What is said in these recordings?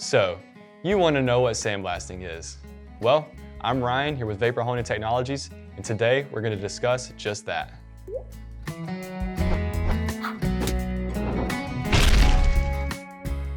So, you want to know what sandblasting is? Well, I'm Ryan here with Vapor Honing Technologies, and today we're going to discuss just that.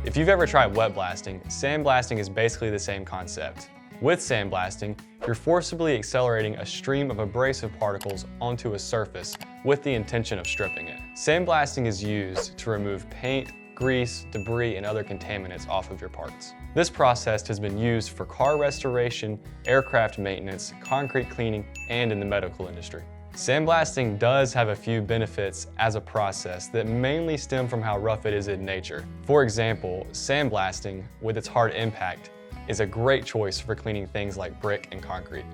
If you've ever tried wet blasting, sandblasting is basically the same concept. With sandblasting, you're forcibly accelerating a stream of abrasive particles onto a surface with the intention of stripping it. Sandblasting is used to remove paint, grease, debris, and other contaminants off of your parts. This process has been used for car restoration, aircraft maintenance, concrete cleaning, and in the medical industry. Sandblasting does have a few benefits as a process that mainly stem from how rough it is in nature. For example, sandblasting, with its hard impact, is a great choice for cleaning things like brick and concrete.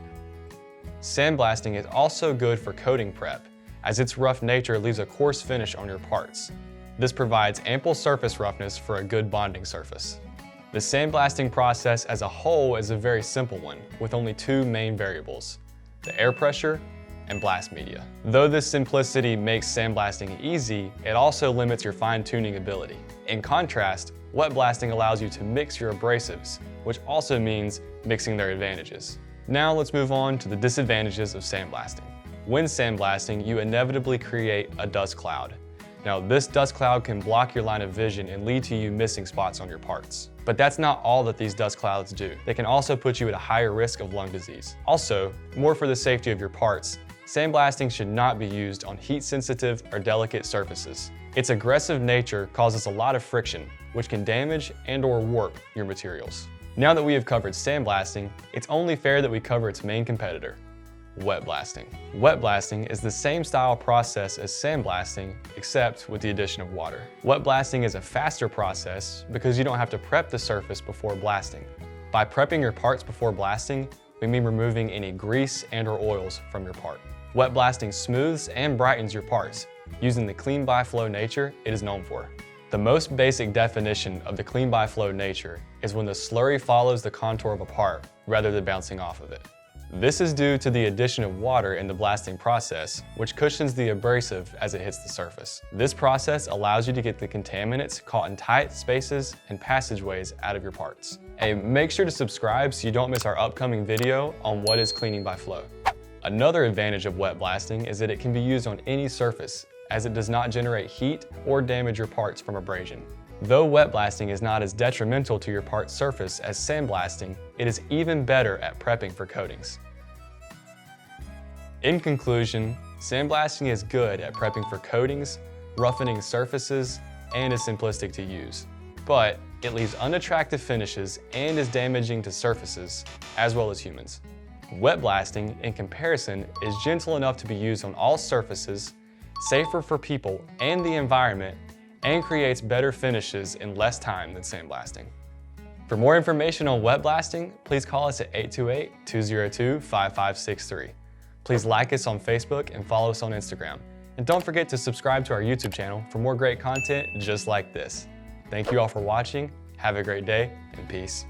Sandblasting is also good for coating prep, as its rough nature leaves a coarse finish on your parts. This provides ample surface roughness for a good bonding surface. The sandblasting process as a whole is a very simple one, with only two main variables: the air pressure and blast media. Though this simplicity makes sandblasting easy, it also limits your fine-tuning ability. In contrast, wet blasting allows you to mix your abrasives, which also means mixing their advantages. Now let's move on to the disadvantages of sandblasting. When sandblasting, you inevitably create a dust cloud. Now, this dust cloud can block your line of vision and lead to you missing spots on your parts. But that's not all that these dust clouds do. They can also put you at a higher risk of lung disease. Also, more for the safety of your parts, sandblasting should not be used on heat-sensitive or delicate surfaces. Its aggressive nature causes a lot of friction, which can damage and/or warp your materials. Now that we have covered sandblasting, it's only fair that we cover its main competitor: wet blasting. Wet blasting is the same style process as sandblasting, except with the addition of water. Wet blasting is a faster process because you don't have to prep the surface before blasting. By prepping your parts before blasting, we mean removing any grease and/or oils from your part. Wet blasting smooths and brightens your parts, using the clean by flow nature it is known for. The most basic definition of the clean by flow nature is when the slurry follows the contour of a part rather than bouncing off of it. This is due to the addition of water in the blasting process, which cushions the abrasive as it hits the surface. This process allows you to get the contaminants caught in tight spaces and passageways out of your parts. And make sure to subscribe so you don't miss our upcoming video on what is cleaning by flow. Another advantage of wet blasting is that it can be used on any surface, as it does not generate heat or damage your parts from abrasion. Though wet blasting is not as detrimental to your part's surface as sandblasting, it is even better at prepping for coatings. In conclusion, sandblasting is good at prepping for coatings, roughening surfaces, and is simplistic to use. But it leaves unattractive finishes and is damaging to surfaces, as well as humans. Wet blasting, in comparison, is gentle enough to be used on all surfaces, safer for people and the environment, and creates better finishes in less time than sandblasting. For more information on wet blasting, please call us at 828-202-5563. Please like us on Facebook and follow us on Instagram. And don't forget to subscribe to our YouTube channel for more great content just like this. Thank you all for watching, have a great day, and peace.